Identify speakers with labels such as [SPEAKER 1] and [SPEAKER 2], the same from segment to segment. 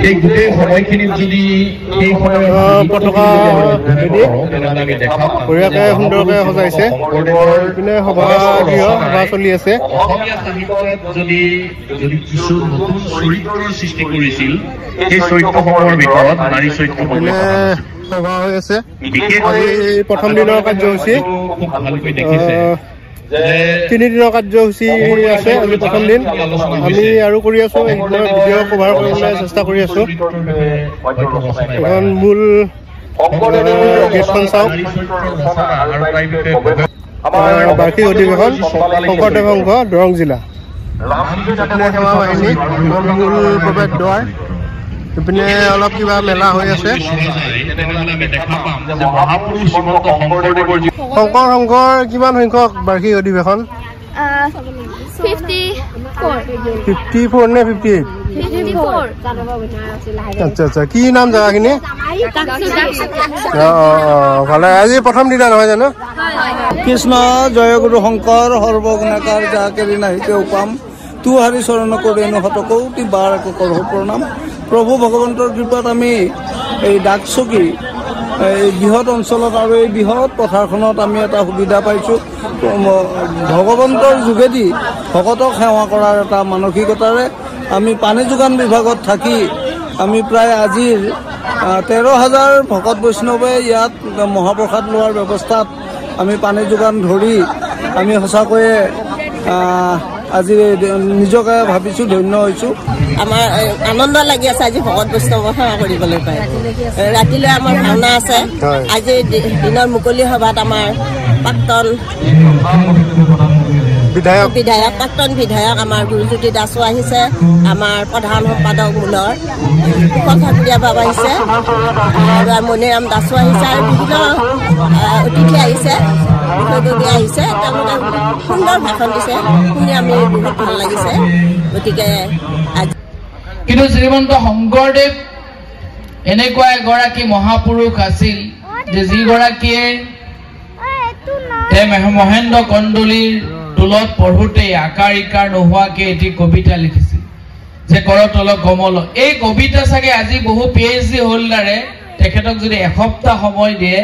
[SPEAKER 1] এই গোটেই সময়খিনিত যদি এই
[SPEAKER 2] পতাকা বঢ়িয়াকে সুন্দৰকে সজাইছে ইপিনে সভা চলি আছে
[SPEAKER 1] অসমীয়া সাহিত্যত যদি কিছু নতুন চৰিত্ৰৰ সৃষ্টি কৰিছিল সেই চৰিত্ৰসমূহৰ ভিতৰত নাৰী চৰিত্ৰ
[SPEAKER 2] সভা হৈ আছে প্ৰথম দিনৰ কাৰ্যসূচী
[SPEAKER 1] খুব ভালকৈ দেখিছে
[SPEAKER 2] 3 দিনৰ কাৰ্যসূচী আছে আজি প্ৰথম দিন আমি আৰু কৰি আছো ভিডিঅ' কভাৰ কৰিবলৈ চেষ্টা কৰি আছো এখন মূল গেটখন চাওক বাৰ্ষিক অধিৱেশন শংকৰদেৱ সংঘ দৰং জিলা সেৱা বাহিনী মূল প্ৰৱেশ দ্বাৰ ইপিনে অলপ কিবা মেলা হৈ আছে শংকৰ সংঘৰ কিমান সংখ্যক বাৰ্ষিক অধিৱেশন 54 নে 58 আচ্ছা আচ্ছা কি নাম জেগাখিনি ভালে আজি প্ৰথম দিনা নহয় জানো
[SPEAKER 3] কৃষ্ণ জয় গুৰু শংকৰ সৰ্বগুণাকাৰ যাকেৰি নাহিতে উপাম তু হাৰি চৰণ কৰেণু শতকৌটি বাৰ কৰোঁ প্ৰণাম প্ৰভু ভগৱন্তৰ কৃপাত আমি এই ডাকচকী এই বৃহৎ অঞ্চলত আৰু এই বৃহৎ পথাৰখনত আমি এটা সুবিধা পাইছোঁ ভগৱন্তৰ যোগেদি ভকতক সেৱা কৰাৰ এটা মানসিকতাৰে আমি পানী যোগান বিভাগত থাকি আমি প্ৰায় আজিৰ 13,000 ভকত বৈষ্ণৱে ইয়াত মহাপ্ৰসাদ লোৱাৰ ব্যৱস্থাত আমি পানী যোগান ধৰি আমি সঁচাকৈয়ে আজি নিজকে ভাবিছোঁ ধন্য হৈছোঁ
[SPEAKER 4] আমাৰ আনন্দ লাগি আছে আজি ভকত বৈষ্ণৱক সেৱা কৰিবলৈ পাই ৰাতিলৈ আমাৰ ভাওনা আছে আজি দিনৰ মুকলি সভাত আমাৰ প্ৰাক্তন বিধায়ক আমাৰ গুৰুজ্যোতি দাসো আহিছে আমাৰ প্ৰধান সম্পাদক মূলৰ কুশল ঠাকুৰীয়া বাবা আহিছে আৰু মণিৰাম দাসো আহিছে আৰু বিভিন্ন অতিথি আহিছে আহিছে তেওঁলোকে সুন্দৰ ভাষণ দিছে শুনি আমি বহুত ভাল লাগিছে গতিকে
[SPEAKER 5] কিন্তু শ্ৰীমন্ত শংকৰদেৱ এনেকুৱা এগৰাকী মহাপুৰুষ আছিল যে যিগৰাকীয়ে মহেন্দ্ৰ কন্দলীৰ টোলত পঢ়োতে আকাৰ ইকাৰ নোহোৱাকে এটি কবিতা লিখিছিল যে কৰতল কমল এই কবিতা চাগে আজি বহু PhD হোল্ডাৰে তেখেতক যদি এসপ্তাহ সময় দিয়ে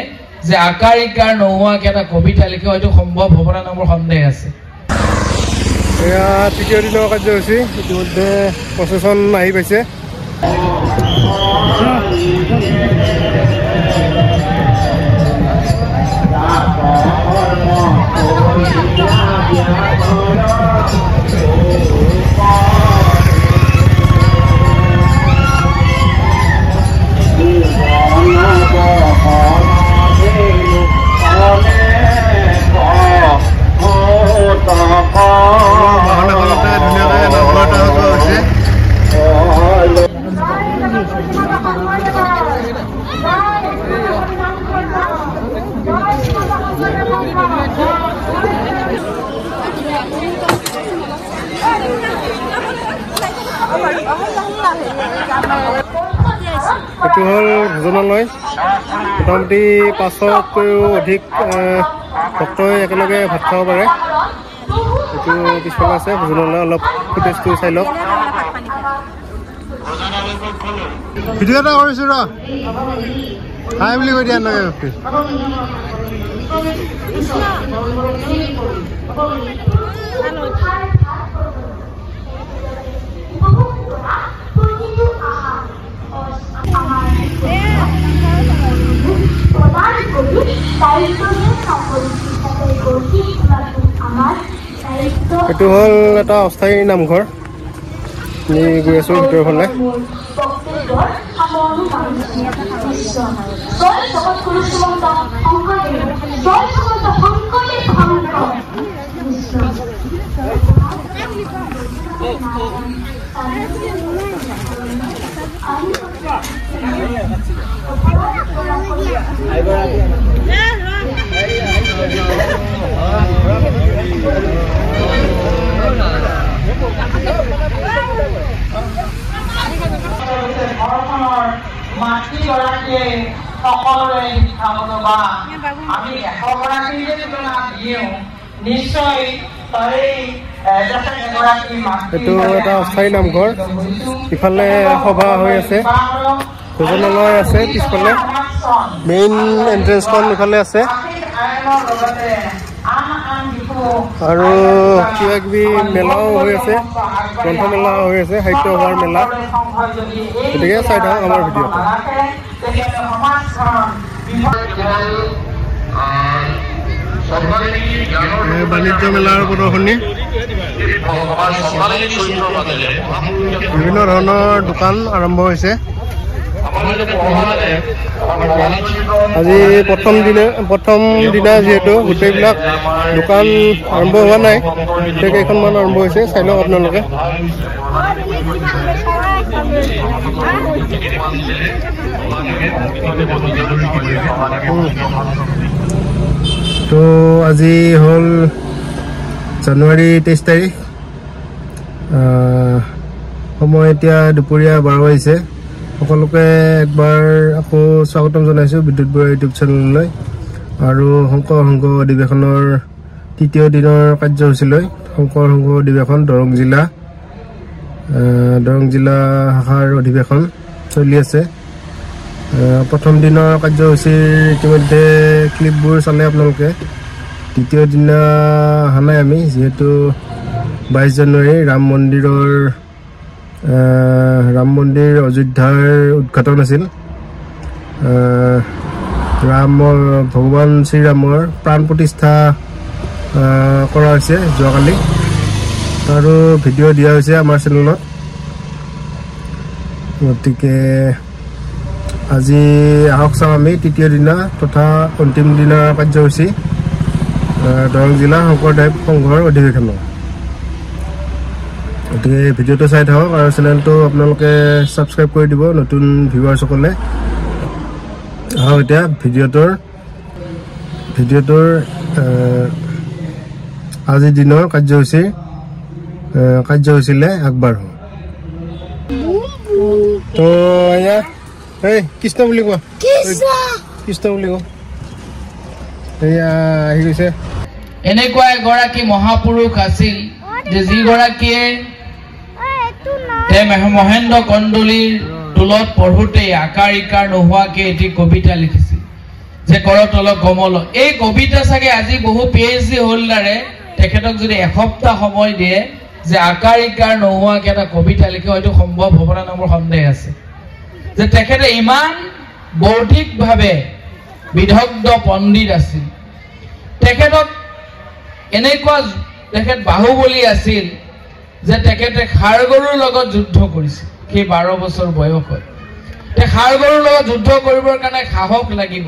[SPEAKER 5] যে আকাৰ ইকাৰ নোহোৱাকে এটা কবিতা লিখে হয়তো সম্ভৱ হ'ব না মোৰ সন্দেহ আছে
[SPEAKER 2] এয়া তৃতীয় দিনৰ কাৰ্যসূচী ইতিমধ্যে প্ৰচেছন আহি পাইছে এইটো হ'ল ভোজনালয় মোটামুটি 500তকৈও অধিক ভক্তই একেলগে ভাত খাব পাৰে এইটো পিছফালে আছে ভোজনালয় অলপ ফুটেজটো চাই লওক ভিডিঅ' এটা কৰিছোঁ ৰ হাই বুলি কৈ দিয়া নহয় এইটো হ'ল এটা অস্থায়ী নামঘৰ আমি গৈ আছোঁ ভিতৰৰ ফালে
[SPEAKER 6] মাতৃগৰাকীয়ে সকলোৰে শিক্ষা মনোবা আমি 100 গৰাকী যদি দিওঁ নিশ্চয় তাৰে
[SPEAKER 2] এইটো এটা অস্থায়ী নামঘৰ ইফালে সভা হৈ আছে ভোজনালয় আছে পিছফালে মেইন এন্ট্ৰেন্সখন ইফালে আছে আৰু কিবা কিবি মেলাও হৈ আছে গ্ৰন্থমেলা হৈ আছে সাহিত্য সভাৰ মেলা গতিকে চাই থাকক আমাৰ ভিডিঅ'টো বাণিজ্য মেলাৰ প্ৰদৰ্শনী বিভিন্ন ধৰণৰ দোকান আৰম্ভ হৈছে আজি প্ৰথম দিনা যিহেতু গোটেইবিলাক দোকান আৰম্ভ হোৱা নাই কেইখনমান আৰম্ভ হৈছে চাই লওক আপোনালোকে তো আজি হ'ল জানুৱাৰী 23 তাৰিখ সময় এতিয়া দুপৰীয়া 12 হৈছে সকলোকে একবাৰ আকৌ স্বাগতম জনাইছোঁ বিদ্যুৎ বৰুৱা ইউটিউব চেনেললৈ আৰু শংকৰ সংঘ অধিৱেশনৰ তৃতীয় দিনৰ কাৰ্যসূচীলৈ শংকৰ সংঘ অধিৱেশন দৰং জিলা শাখাৰ অধিৱেশন চলি আছে প্ৰথম দিনৰ কাৰ্যসূচীৰ ইতিমধ্যে ক্লিপবোৰ চালে আপোনালোকে দ্বিতীয় দিনা অহা নাই আমি যিহেতু 22 জানুৱাৰী ৰাম মন্দিৰ অযোধ্যাৰ উদ্ঘাটন আছিল ভগৱান শ্ৰীৰামৰ প্ৰাণ প্ৰতিষ্ঠা কৰা হৈছে যোৱাকালি আৰু ভিডিঅ' দিয়া হৈছে আমাৰ চেনেলত গতিকে আজি আহক চাওঁ আমি তৃতীয় দিনা তথা অন্তিম দিনাৰ কাৰ্যসূচী দৰং জিলা শংকৰদেৱ সংঘৰ অধিৱেশনৰ গতিকে ভিডিঅ'টো চাই থাকক আৰু চেনেলটো আপোনালোকে ছাবস্ক্ৰাইব কৰি দিব নতুন ভিউৱাৰ্ছসকলে আহক এতিয়া ভিডিঅ'টোৰ আজিৰ দিনৰ কাৰ্যসূচীলৈ আগবাঢ়ো তো এয়া এই কৃষ্ণ বুলি কোৱা কৃষ্ণ বুলি কোৱা এয়া আহি গৈছে
[SPEAKER 5] এনেকুৱা এগৰাকী মহাপুৰুষ আছিল যে যিগৰাকীয়ে মহেন্দ্ৰ কন্দলীৰ টোলত পঢ়োঁতে আকাৰ ইকাৰ নোহোৱাকে এটি কবিতা লিখিছিল যে কৰতল কমল এই কবিতা চাগে আজি বহু PhD হোল্ডাৰে তেখেতক যদি এসপ্তাহ সময় দিয়ে যে আকাৰ ইকাৰ নোহোৱাকে এটা কবিতা লিখে হয়তো সম্ভৱ হ'ব না মোৰ সন্দেহ আছে যে তেখেতে ইমান বৌদ্ধিকভাৱে বিদগ্ধ পণ্ডিত আছিল তেখেতক এনেকুৱা তেখেত বাহুবলী আছিল যে তেখেতে খাৰগৰুৰ লগত যুদ্ধ কৰিছিল সেই 12 বছৰ বয়সত খাৰগৰুৰ লগত যুদ্ধ কৰিবৰ কাৰণে সাহস লাগিব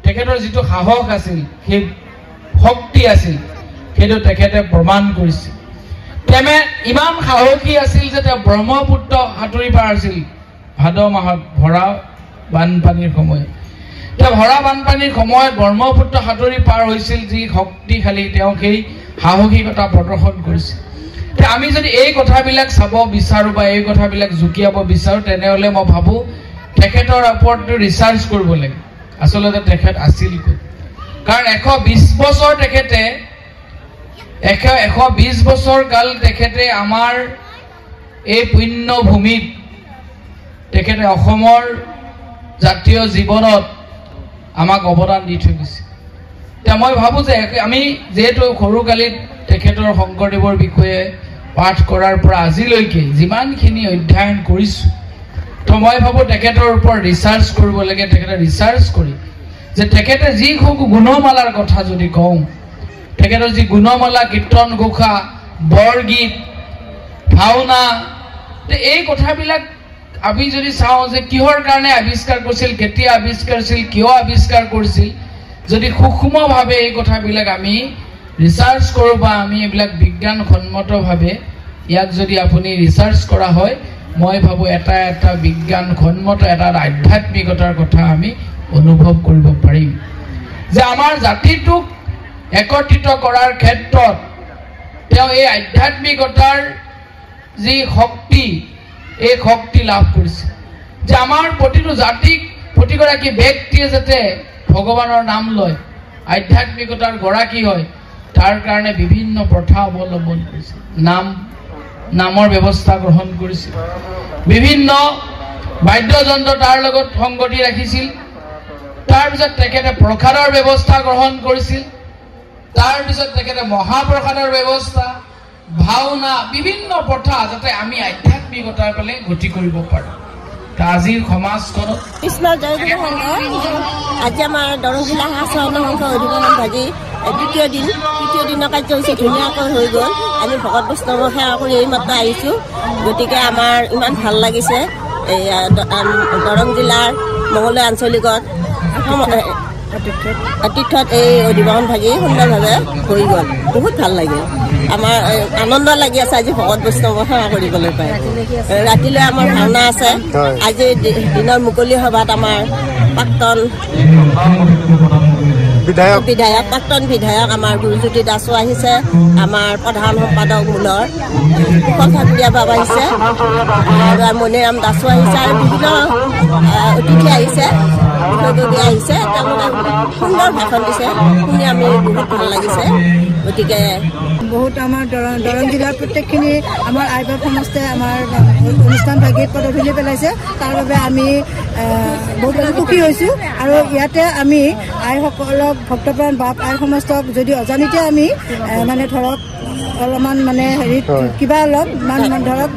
[SPEAKER 5] তেখেতৰ যিটো সাহস আছিল সেই শক্তি আছিল সেইটো তেখেতে প্ৰমাণ কৰিছিল তেমে ইমান সাহসী আছিল যে তেওঁ ব্ৰহ্মপুত্ৰ সাঁতুৰি পাৰিছিল ভাদ মাহত ভৰা বানপানীৰ সময়ত ভৰা বানপানীৰ সময়ত ব্ৰহ্মপুত্ৰ সাঁতুৰি পাৰ হৈছিল যি শক্তিশালী তেওঁ সেই সাহসিকতা প্ৰদৰ্শন কৰিছিল আমি যদি এই কথাবিলাক চাব বিচাৰো বা এই কথাবিলাক জুকিয়াব বিচাৰো তেনেহলে মই ভাবো তেখেতৰ ওপৰত ৰিচাৰ্চ কৰিব লাগে আসলতে তেখেত আছিল কাৰণ 120 বছৰ তেখেতে 120 বছৰ কাল তেখেতে আমাৰ এই পুণ্য ভূমিত তেখেতে অসমৰ জাতীয় জীৱনত আমাক অৱদান দি থৈ গৈছে মই ভাবো যে আমি যেহেতু সৰুকালিত তেখেতৰ শংকৰদেৱৰ বিষয়ে পাঠ কৰাৰ পৰা আজিলৈকে যিমানখিনি অধ্যয়ন কৰিছো তো মই ভাবো তেখেতৰ ওপৰত ৰিচাৰ্চ কৰিব লাগে তেখেতে ৰিচাৰ্চ কৰি যে তেখেতে যি গুণমালাৰ কথা যদি কওঁ তেখেতৰ যি গুণমালা কীৰ্তন ঘোষা বৰগীত ভাওনা এই কথাবিলাক আমি যদি চাওঁ যে কিহৰ কাৰণে আৱিষ্কাৰ কৰিছিল কেতিয়া আৱিষ্কাৰ কৰিছিল কিয় আৱিষ্কাৰ কৰিছিল যদি সূক্ষ্মভাৱে এই কথাবিলাক আমি ৰিচাৰ্চ কৰোঁ বা আমি এইবিলাক বিজ্ঞানসন্মতভাৱে ইয়াক যদি আপুনি ৰিচাৰ্চ কৰা হয় মই ভাবো এটা বিজ্ঞানসন্মত এটা আধ্যাত্মিকতাৰ কথা আমি অনুভৱ কৰিব পাৰিম যে আমাৰ জাতিটোক একত্ৰিত কৰাৰ ক্ষেত্ৰত তেওঁ এই আধ্যাত্মিকতাৰ যি শক্তি এই শক্তি লাভ কৰিছে যে আমাৰ প্ৰতিটো জাতিক প্ৰতিগৰাকী ব্যক্তিয়ে যাতে ভগৱানৰ নাম লয় আধ্যাত্মিকতাৰ গৰাকী হয় তাৰ কাৰণে বিভিন্ন প্ৰথা অৱলম্বন কৰিছিল নামৰ ব্যৱস্থা গ্ৰহণ কৰিছিল বিভিন্ন বাদ্যযন্ত্ৰ তাৰ লগত সংগতি ৰাখিছিল তাৰপিছত তেখেতে প্ৰসাদৰ ব্যৱস্থা গ্ৰহণ কৰিছিল তাৰপিছত তেখেতে মহাপ্ৰসাদৰ ব্যৱস্থা ভাওনা বিভিন্ন প্ৰথা যাতে আমি আধ্যাত্মিকতাৰ ফালে গতি কৰিব পাৰোঁ আজিৰ সমাজখনত
[SPEAKER 4] কৃষ্ণ জয়গুৰু সংঘ আজি আমাৰ দৰং জিলা স্বৰ্ণ সংঘ অধিৱেশন ভাগি তৃতীয় দিনৰ কাৰ্যসূচী ধুনীয়াকৈ হৈ গ'ল আমি ভকত বৈষ্ণৱক সেৱা কৰি এইমাত্ৰ আহিছোঁ গতিকে আমাৰ ইমান ভাল লাগিছে এই দৰং জিলাৰ মঙলদৈ আঞ্চলিকত তীৰ্থত এই অধিৱেশন ভাগি সুন্দৰভাৱে হৈ গ'ল বহুত ভাল লাগিল আমাৰ আনন্দ লাগি আছে আজি ভকত বৈষ্ণৱক সেৱা কৰিবলৈ পাই ৰাতিলৈ আমাৰ ভাওনা আছে আজি দিনৰ মুকলি সভাত আমাৰ প্ৰাক্তন বিধায়ক আমাৰ গুৰুজ্যোতি দাসো আহিছে আমাৰ প্ৰধান সম্পাদক মূলৰ ঠাকুৰীয়া বাবা আহিছে আৰু মণিৰাম দাসো আহিছে আৰু বিভিন্ন অতিথি আহিছে আহিছে তেওঁলোকে সুন্দৰ ভাষণ দিছে শুনি আমি বহুত ভাল লাগিছে গতিকে
[SPEAKER 7] বহুত আমাৰ দৰং জিলাৰ প্ৰত্যেকখিনি আমাৰ আইবাব সমষ্টিয়ে আমাৰ অনুষ্ঠান ভাগিত পদধূলি পেলাইছে তাৰ বাবে আমি বহুত সুখী হৈছোঁ আৰু ইয়াতে আমি আইসকলক ভক্তপ্ৰাণ বাপ আই সমষ্টক যদি অজানিতে আমি মানে ধৰক অলপমান মানে হেৰিত কিবা অলপ ধৰক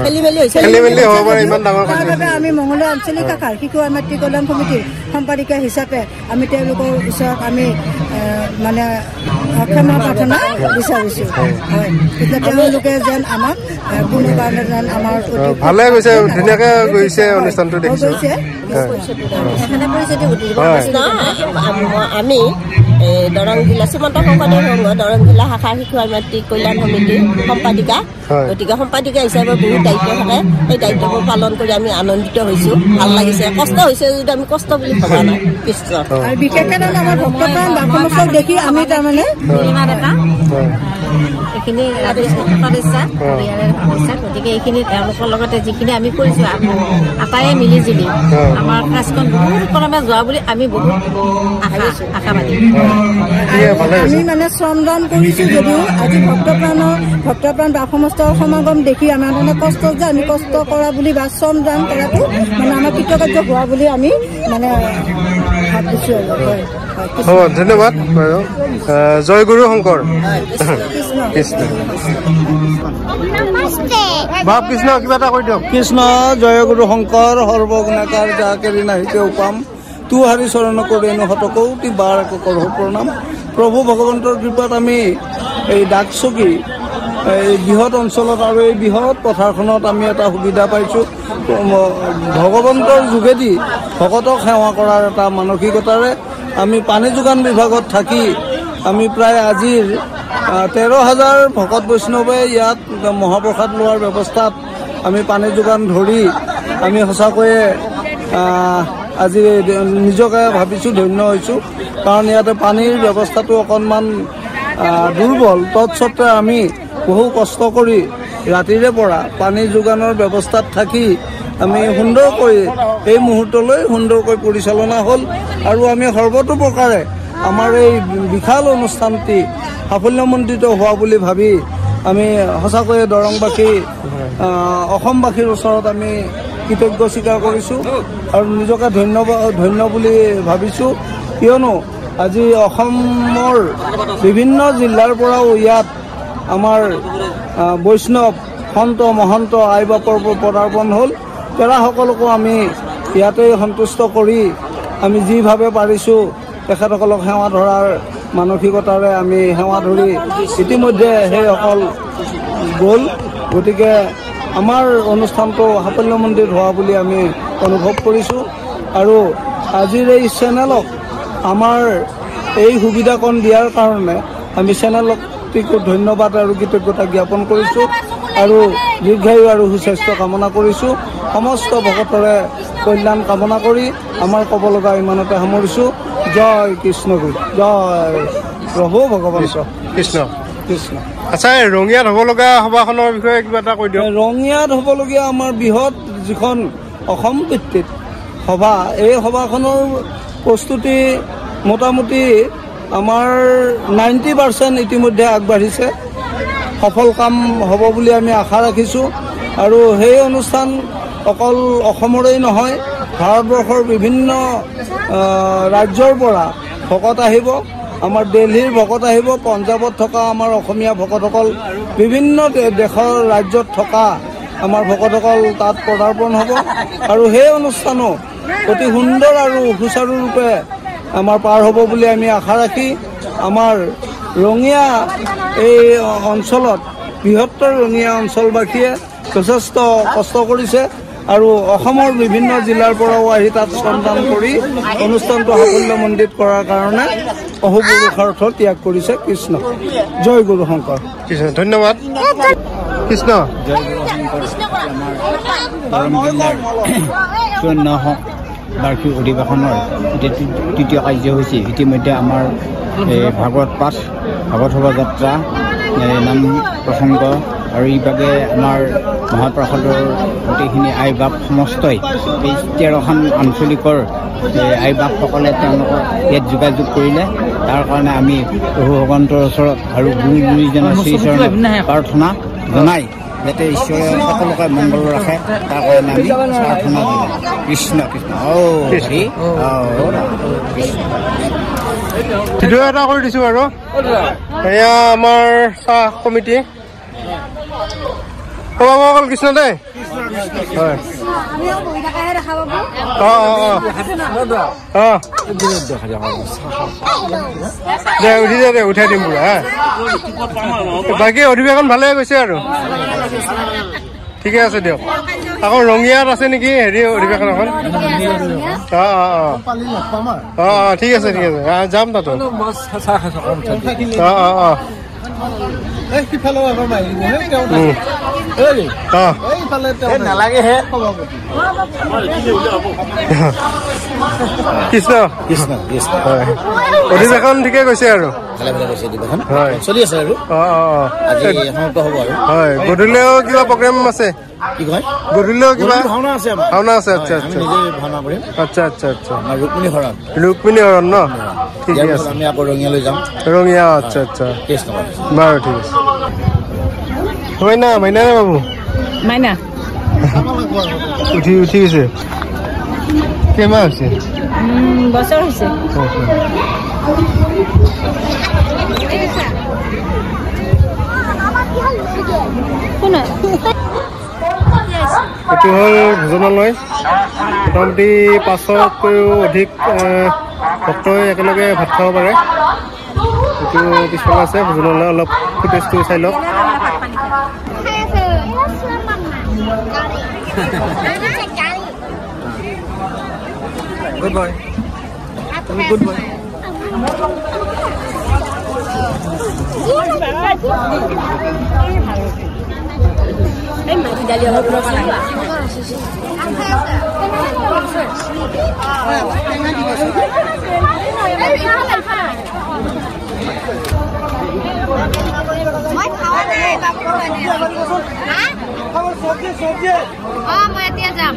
[SPEAKER 7] খেলি মেলি হ'ব পাৰে ইমান ডাঙৰ তাৰ বাবে আমি মঙলদৈ আঞ্চলিক শাখাৰ শিশু আৰু মাতৃ কল্যাণ সমিতিৰ সম্পাদিকা হিচাপে আমি তেওঁলোকৰ ওচৰত আমি মানে ক্ষমা প্ৰাৰ্থনা বিচাৰিছোঁ হয় তেওঁলোকে যেন আমাক কোনো কাৰণে যেন আমাৰ ভালে গৈছে ধুনীয়াকৈ গৈছে অনুষ্ঠানটো দেখিছোঁ
[SPEAKER 4] আমি দৰং জিলা শ্ৰীমন্ত শংকৰদেৱ সংঘ দৰং জিলা শাখাৰ শিশু আৰু মাতৃ কল্যাণ সমিতিৰ সম্পাদিকা গতিকে সম্পাদিকা হিচাপে বহুত দায়িত্ব থাকে সেই দায়িত্ববোৰ পালন কৰি আমি আনন্দিত হৈছোঁ ভাল লাগিছে কষ্ট হৈছে যদি আমি কষ্ট বুলি ভবা নাই কৃষ্ণ
[SPEAKER 7] আৰু বিশেষকৈ আমাৰ ভক্তপ্ৰাণ বাপমস্তক দেখি আমি তাৰমানে
[SPEAKER 8] এইখিনি সদস্যা পৰিয়ালৰ সদস্যা গতিকে এইখিনি তেওঁলোকৰ লগতে যিখিনি আমি কৰিছোঁ আটায়ে মিলি জুলি আমাৰ কাজখন বহুত ক্ৰমে যোৱা বুলি আমি বহুত আশাবাদী
[SPEAKER 7] আমি মানে শ্ৰমদান কৰিছোঁ যদিও আজি ভক্তপ্ৰাণ বাপমস্তৰ সমাগম দেখি আমাৰ মানে কষ্ট যে আমি কষ্ট কৰা বুলি বা শ্ৰমদান কৰাটো মানে আমাৰ কৃতকাৰ্য হোৱা বুলি আমি মানে ভাবিছোঁ
[SPEAKER 2] হ'ব ধন্যবাদ জয় গুৰু শংকৰ কৃষ্ণ বাপ কৃষ্ণ কিবা এটা কৈ দিয়ক
[SPEAKER 3] কৃষ্ণ জয় গুৰু শংকৰ সৰ্বগুণাকাৰ যাকেৰি নাহিতে উপাম তু হাৰি চৰণ কৰেণু শতকৌটি বাৰ কৰোঁ প্ৰণাম প্ৰভু ভগৱন্তৰ কৃপাত আমি এই ডাকচকী এই বৃহৎ অঞ্চলত আৰু এই বৃহৎ পথাৰখনত আমি এটা সুবিধা পাইছোঁ ভগৱন্তৰ যোগেদি ভকতক সেৱা কৰাৰ এটা মানসিকতাৰে আমি পানী যোগান বিভাগত থাকি আমি প্ৰায় আজিৰ 13,000 ভকত বৈষ্ণৱে ইয়াত মহাপ্ৰসাদ লোৱাৰ ব্যৱস্থাত আমি পানী যোগান ধৰি আমি সঁচাকৈয়ে আজি নিজকে ভাবিছোঁ ধন্য হৈছোঁ কাৰণ ইয়াতে পানীৰ ব্যৱস্থাটো অকণমান দুৰ্বল তৎসত্ত্বে আমি বহু কষ্ট কৰি ৰাতিৰে পৰা পানী যোগানৰ ব্যৱস্থাত থাকি আমি সুন্দৰকৈ এই মুহূৰ্তলৈ সুন্দৰকৈ পৰিচালনা হ'ল আৰু আমি সৰ্বতোপ্ৰকাৰে আমাৰ এই বিশাল অনুষ্ঠানটি সাফল্যমণ্ডিত হোৱা বুলি ভাবি আমি সঁচাকৈয়ে দৰংবাসী অসমবাসীৰ ওচৰত আমি কৃতজ্ঞ স্বীকাৰ কৰিছোঁ আৰু নিজকে ধন্য বুলি ভাবিছোঁ কিয়নো আজি অসমৰ বিভিন্ন জিলাৰ পৰাও ইয়াত আমাৰ বৈষ্ণৱ সন্ত মহন্ত আই বাপৰ পদাৰ্পণ হ'ল তেৰাসকলকো আমি ইয়াতে সন্তুষ্ট কৰি আমি যিভাৱে পাৰিছোঁ তেখেতসকলক সেৱা ধৰাৰ মানসিকতাৰে আমি সেৱা ধৰি ইতিমধ্যে সেইসকল গ'ল গতিকে আমাৰ অনুষ্ঠানটো সাফল্যমণ্ডিত হোৱা বুলি আমি অনুভৱ কৰিছোঁ আৰু আজিৰ এই চেনেলক আমাৰ এই সুবিধাকণ দিয়াৰ কাৰণে আমি চেনেলটিকো ধন্যবাদ আৰু কৃতজ্ঞতা জ্ঞাপন কৰিছোঁ আৰু দীৰ্ঘায়ু আৰু সুস্বাস্থ্য কামনা কৰিছোঁ সমস্ত ভকতৰে কল্যাণ কামনা কৰি আমাৰ ক'ব লগা ইমানতে সামৰিছোঁ জয় কৃষ্ণগুৰু জয় প্ৰভু ভগৱান
[SPEAKER 2] কৃষ্ণ কৃষ্ণ আচ্ছা ৰঙিয়াত হ'ব লগা সভাখনৰ বিষয়ে কিবা এটা কৈ দিয়ক
[SPEAKER 3] ৰঙিয়াত হ'বলগীয়া আমাৰ বৃহৎ যিখন অসম ভিত্তিক সভা এই সভাখনৰ প্ৰস্তুতি মোটামুটি আমাৰ 90% ইতিমধ্যে আগবাঢ়িছে। সফল কাম হ'ব বুলি আমি আশা ৰাখিছোঁ আৰু সেই অনুষ্ঠান অকল অসমৰেই নহয়, ভাৰতবৰ্ষৰ বিভিন্ন ৰাজ্যৰ পৰা ভকত আহিব। আমাৰ দিল্লীৰ ভকত আহিব, পঞ্জাৱত থকা আমাৰ অসমীয়া ভকতসকল, বিভিন্ন দেশৰ ৰাজ্যত থকা আমাৰ ভকতসকল তাত পদাৰ্পণ হ'ব আৰু সেই অনুষ্ঠানো অতি সুন্দৰ আৰু সুচাৰুৰূপে আমাৰ পাৰ হ'ব বুলি আমি আশা ৰাখি আমাৰ ৰঙিয়া এই অঞ্চলত বৃহত্তৰ ৰঙিয়া অঞ্চলবাসীয়ে যথেষ্ট কষ্ট কৰিছে আৰু অসমৰ বিভিন্ন জিলাৰ পৰাও আহি তাত শ্ৰমদান কৰি অনুষ্ঠানটো সাফল্যমণ্ডিত কৰাৰ কাৰণে অহোপুৰুষাৰ্থ ত্যাগ কৰিছে। কৃষ্ণ জয় গুৰু শংকৰ।
[SPEAKER 2] কৃষ্ণ ধন্যবাদ। কৃষ্ণ
[SPEAKER 9] 54 বাৰ্ষিক অধিৱেশনৰ তৃতীয় কাৰ্যসূচী ইতিমধ্যে আমাৰ ভাগৱত পাঠ, ভাগৱত শোভাযাত্ৰা, নাম প্ৰসংগ আৰু ইভাগে আমাৰ মহাপ্ৰসাদৰ গোটেইখিনি আইবাপ সমস্তই এই 13খন আঞ্চলিকৰ আইবাপসকলে তেওঁলোকক ইয়াত যোগাযোগ কৰিলে। তাৰ কাৰণে আমি প্ৰভু ভগৱন্তৰ ওচৰত আৰু গুৰু গুৰুজনৰ শ্ৰীচৰণে প্ৰাৰ্থনা জনাই যাতে ঈশ্বৰে সকলোকে মংগল ৰাখে, তাৰ কাৰণে আমি প্ৰাৰ্থনা জনাওঁ। কৃষ্ণ কৃষ্ণ হৰি কৃষ্ণ।
[SPEAKER 2] ভিডিঅ' এটা কৰি দিছোঁ আৰু এয়া আমাৰ চাহ কমিটি। অকল কৃষ্ণ দেই। হয় দে উঠি যা দে, উঠাই দিম পুৰা। বাকী অধিৱেশন ভালে গৈছে আৰু ঠিকে আছে দিয়ক। আকৌ ৰঙিয়াত আছে নেকি হেৰি অধিৱেশন এখন? ঠিক আছে ঠিক আছে, যাম তাতো। কৃষ্ণ কৃষ্ণ কৃষ্ণ। অধিৱেশন ঠিকে গৈছে আৰু হয়
[SPEAKER 9] চলি আছে আৰু সমাপ্ত হ'ব আৰু
[SPEAKER 2] হয়। গধূলিও কিবা প্ৰগ্ৰেম আছে?
[SPEAKER 9] কি কয়
[SPEAKER 2] গধূলিও কিবা
[SPEAKER 9] ভাওনা আছে?
[SPEAKER 2] ভাওনা আছে। আচ্ছা আচ্ছা
[SPEAKER 9] ভাওনা কৰিম।
[SPEAKER 2] আচ্ছা আচ্ছা আচ্ছা।
[SPEAKER 9] ৰুক্মিণী হৰণ
[SPEAKER 2] ন? ঠিকে আছে।
[SPEAKER 9] আমি আকৌ ৰঙিয়ালৈ যাম।
[SPEAKER 2] ৰঙিয়া আচ্ছা আচ্ছা বাৰু ঠিক আছে। মাইনা মাইনা নে বাবু?
[SPEAKER 8] মাইনা
[SPEAKER 2] উঠি গৈছে। কেইমাহ হৈছে?
[SPEAKER 8] বছৰ হৈছে।
[SPEAKER 2] এইটো হ'ল ভোজনালয়। মোটামুটি 500তকৈও অধিক ভক্তই একেলগে ভাত খাব পাৰে। এইটো পিছফালে আছে ভোজনালয়। অলপ ফুটেজটো চাই লওক। Good boy, good boy.
[SPEAKER 10] মই এতিয়া যাম।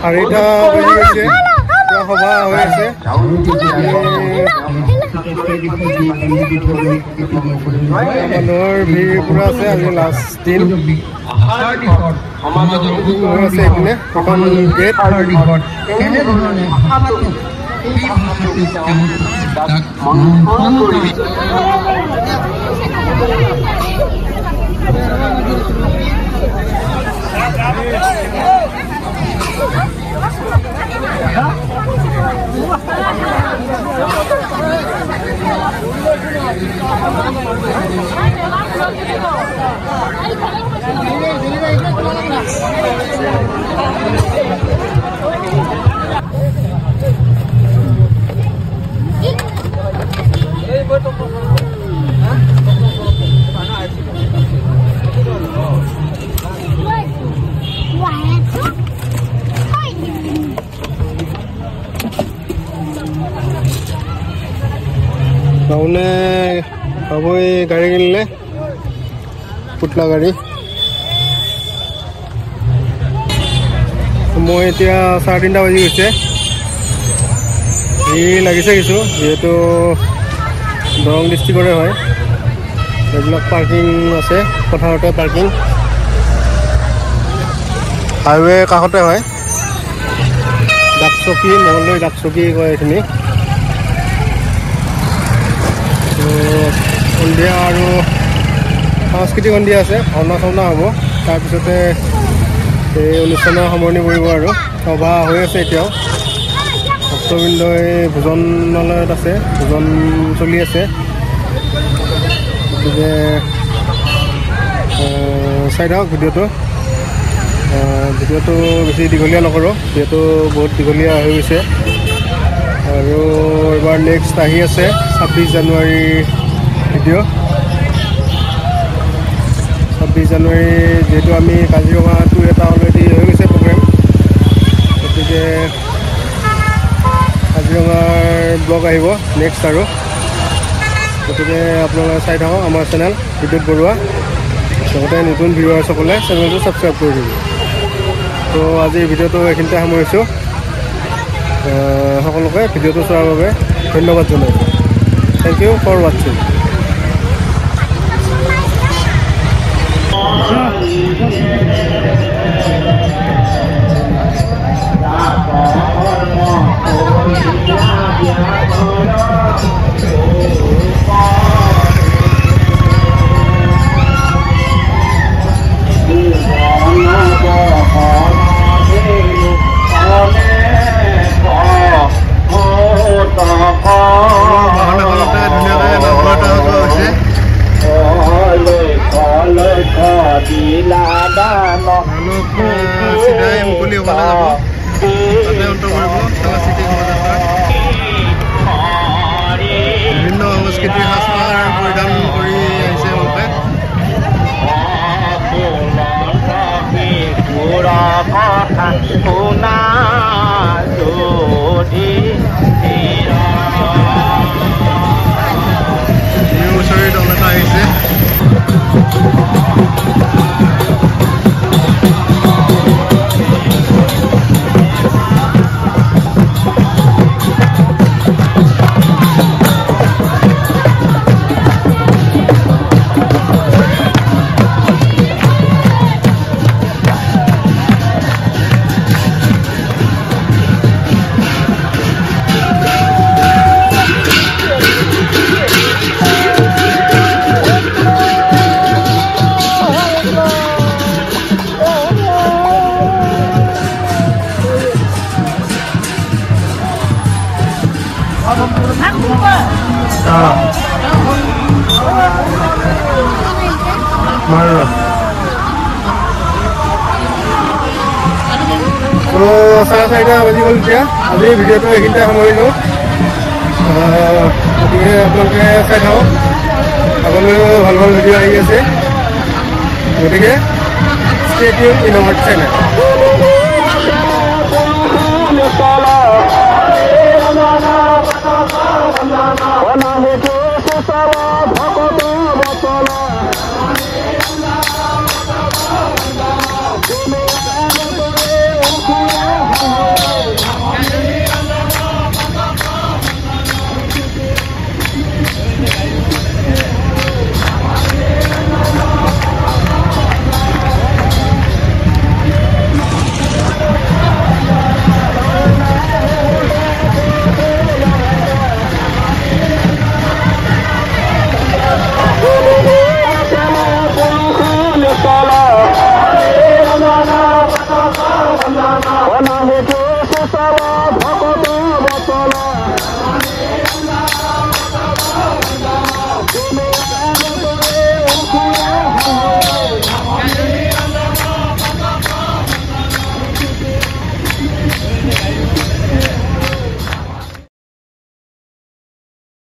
[SPEAKER 2] চাৰিটা বাজি গৈছে, সভা হৈ আছে। মানুহৰ ভিৰ পুৰা আছে আজি লাষ্ট দিন আছে এইপিনে এখন গেট টাউনে পাবই গাড়ী কিনিলে পুতলা গাড়ী মই এতিয়া 3:30 বাজি গৈছে লাগিছে কিছু যেহেতু দৰং ডিষ্ট্ৰিক্টৰে হয় এইবিলাক পাৰ্কিং আছে পথাৰতে পাৰ্কিং হাইৱে কাষতে হয় ডাকচকী মঙলদৈ ডাকচকী কয় এইখিনি সন্ধিয়া আৰু সাংস্কৃতিক সন্ধিয়া আছে ভাওনা চাওনা হ'ব তাৰপিছতে এই অনুষ্ঠানৰ সামৰণি পৰিব আৰু সভা হৈ আছে এতিয়াও ভক্তবৃন্দই ভোজনালয়ত আছে ভোজন চলি আছে গতিকে চাই থাকক ভিডিঅ'টো বেছি দীঘলীয়া নকৰোঁ যিহেতু বহুত দীঘলীয়া হৈ গৈছে আৰু এবাৰ নেক্সট আহি আছে 26 জানুৱাৰী ভিডিঅ' 26 জানুৱাৰী যিহেতু আমি কাজিৰঙাটো এটা অলৰেডি হৈ গৈছে প্ৰগ্ৰেম গতিকে কাজিৰঙাৰ ব্লগ আহিব নেক্সট আৰু গতিকে আপোনালোকে চাই থাকক আমাৰ চেনেল বিদ্যুৎ বৰুৱা লগতে নতুন ভিউৱাৰসকলে চেনেলটো ছাবস্ক্ৰাইব কৰি দিব তো আজিৰ ভিডিঅ'টো এইখিনিতে সামৰিছোঁ সকলোকে ভিডিঅ'টো চোৱাৰ বাবে ধন্যবাদ জনাইছোঁ থেংক ইউ ফৰ ৱাচিং চিধাই মুকলি হ'বলৈ যাব তাতে অন্ত কৰিব সাংস্কৃতিক বিভিন্ন সাংস্কৃতিক সাজপাৰ পৰিধান কৰি আহিছে তেওঁলোকে ওচৰৰে দল এটা আহিছে তো 4:30 বাজি গ'ল এতিয়া আজি ভিডিঅ'টো এইখিনিতে সামৰিলোঁ গতিকে আপোনালোকে চাই থাকক আগলৈও ভাল ভাল ভিডিঅ' আহি আছে গতিকে stay tune in our channel